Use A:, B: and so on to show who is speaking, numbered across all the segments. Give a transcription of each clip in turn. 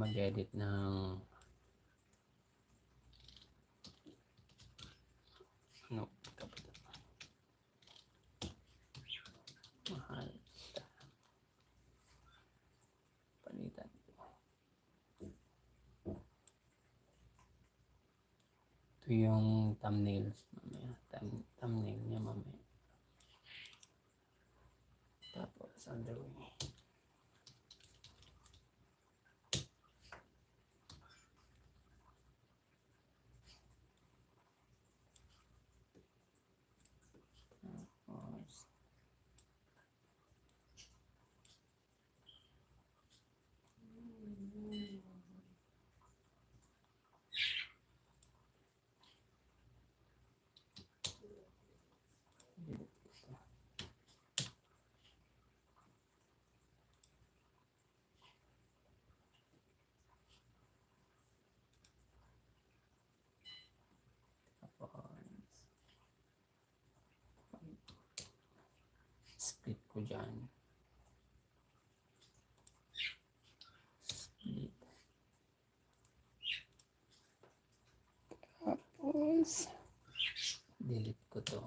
A: mag-edit ng ano kapatid mahal palitan ito yung thumbnails mamaya thumbnail niya mamaya tapos underway split ko dyan split tapos delete ko to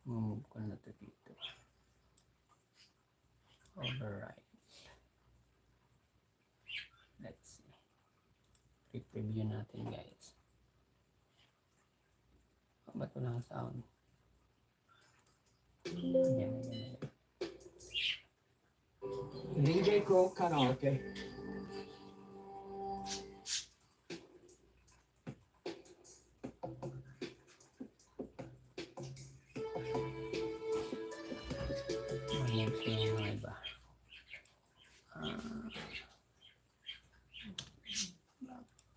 A: move ko na to dito override let's see preview natin guys ba't walang sound yan.
B: DJ KHO Karaoke.
A: Manip ko yung mga iba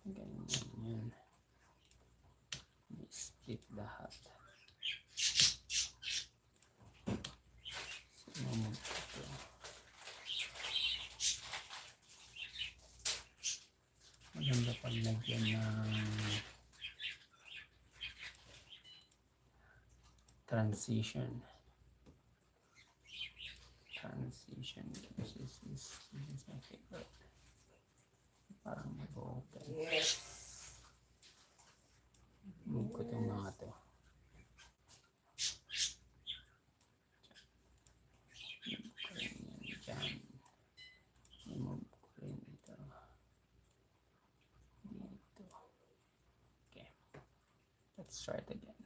A: ganyan yun split lahat maganda pag lagyan ng transition this is my favorite parang mag-open move ko itong mga to move ko rin ito dito okay let's try it again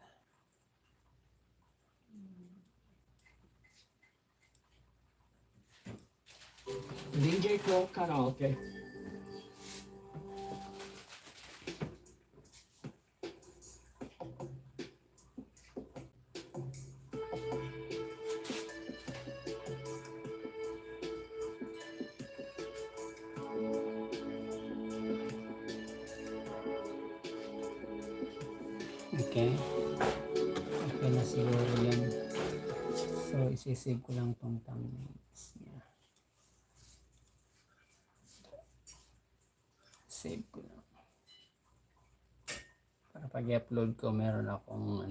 B: DJ KHO Karaoke.
A: okay na siguro yan so isisave ko lang tong thumbnails niya save ko lang para pag i-upload ko meron akong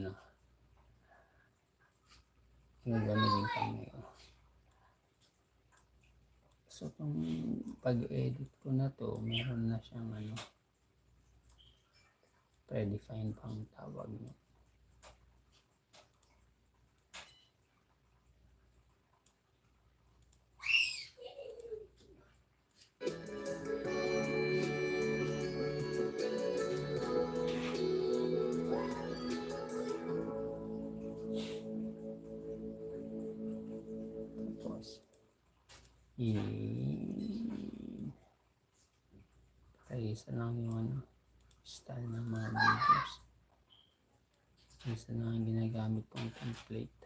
A: yung gamitin thumbnail so kung pag-edit ko na to meron na siyang predefined pang tawag niya isa lang yung style ng mga videos isa lang yung ginagamit kong template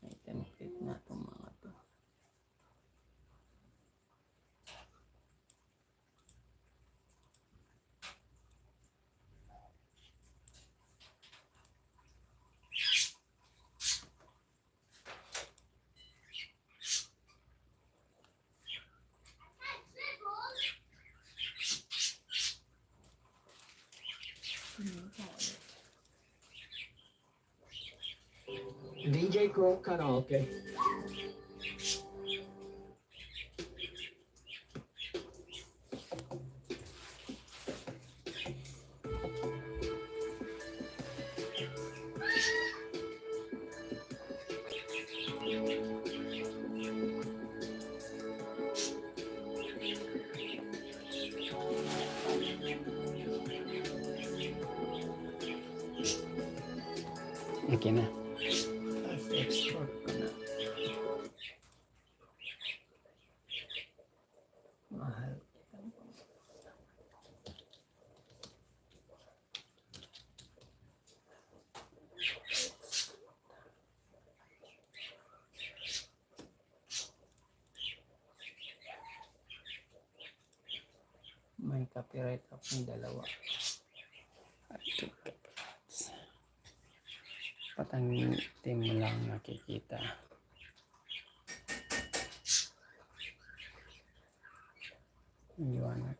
A: may template na itong mga to
B: DJ KHO Karaoke.
A: Okay na. Tapos export ko na. Mahal kita. May copyright akong dalawa. Patangitin mo lang nakikita. Liwanag.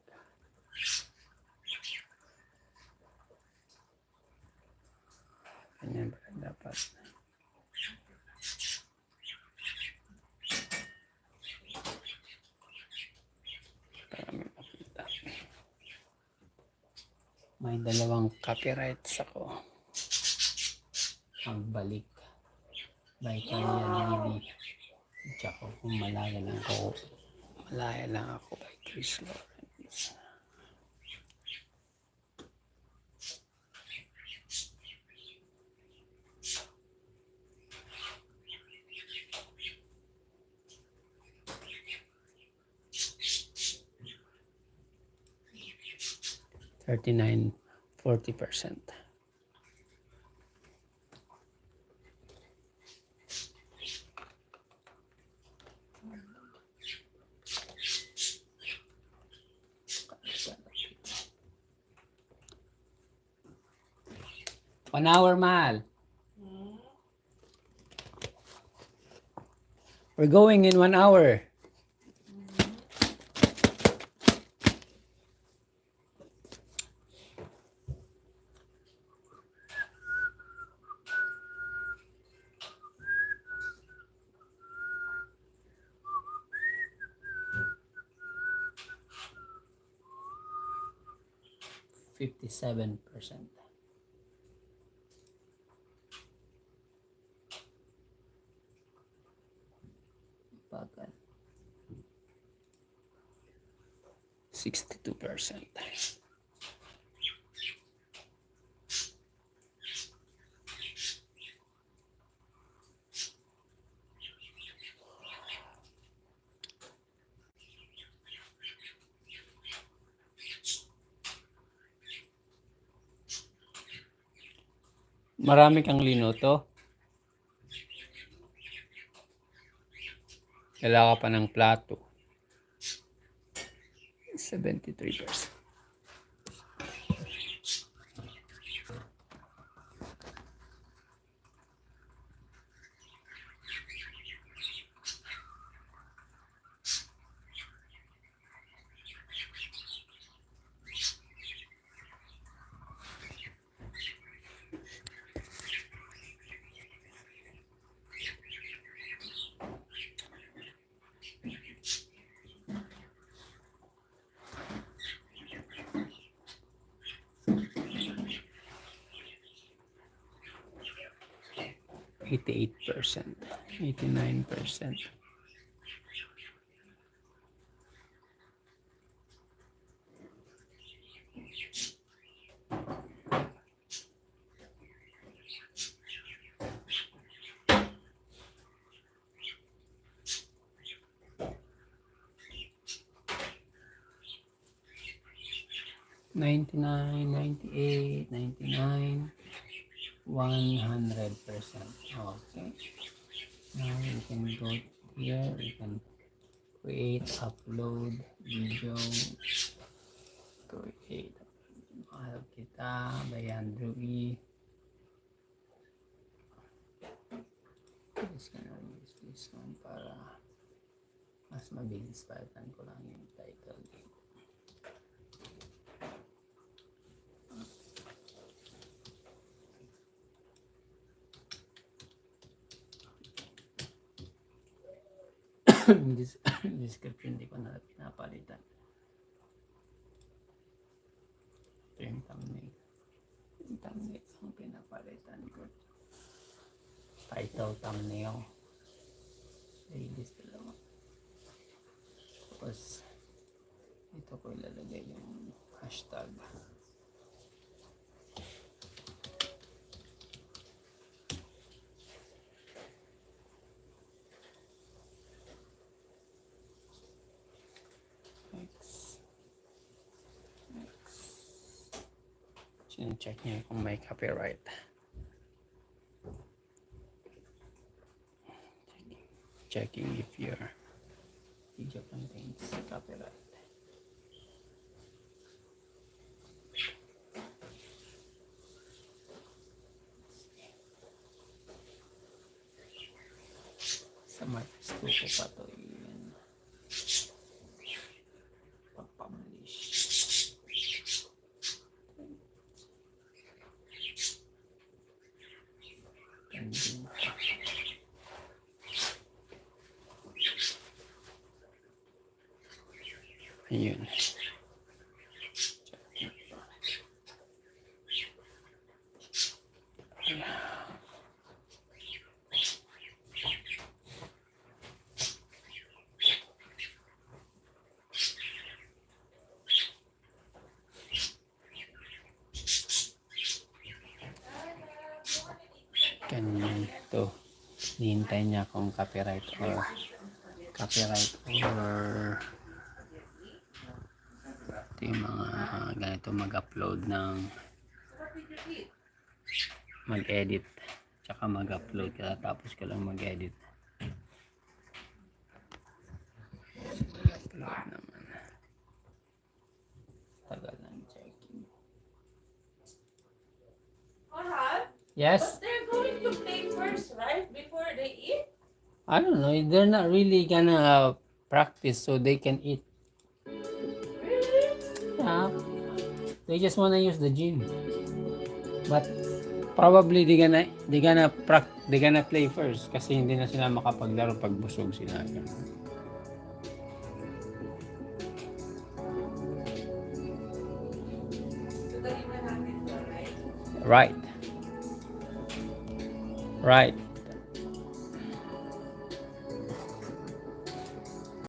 A: Ganyan pala dapat. Para may makita. May dalawang copyrights ako. Magbalik. By Kanya Lily. Tsaka kung malaya lang ako. Malaya lang ako by Chris Lawrence. $39, 40%. One hour, mahal. We're going in 1 hour. $57%. Bagal. 62%. Marami kang linuto. Kailangan ka pa ng plato. 73%. %, 89%. $99, $98, $99, 100%. Okay. Now we can go here. We can create, upload video. Create. Mahal kita by Andrew E. Just gonna use this one para mas mabilis. Palitan ko lang yung title. description di ko na pinapalitan. Ito yung thumbnail. Yung thumbnail ang pinapalitan ko. Title, thumbnail. Playlist dalawa. Tapos ito ko ilalagay yung hashtag. Check niya kung may copyright. Checking if your video contains copyright. Sa Martes 2 ko pa ito yun. Pag-publish. Pending pa. Ayun. Ganyan ito. Hihintay niya kung copyright or ito yung mga ganito mag-upload ng mag-edit tsaka mag-upload ka tapos ka lang mag-edit. Upload naman. Tagal ng checking. Yes?
C: But they're going to play first, right? Before they eat?
A: I don't know. They're not really gonna practice so they can eat.
C: Really?
A: Yeah. They just wanna use the gym. But probably they gonna play first kasi hindi na sila makapaglaro pag busog sila. Right. Right.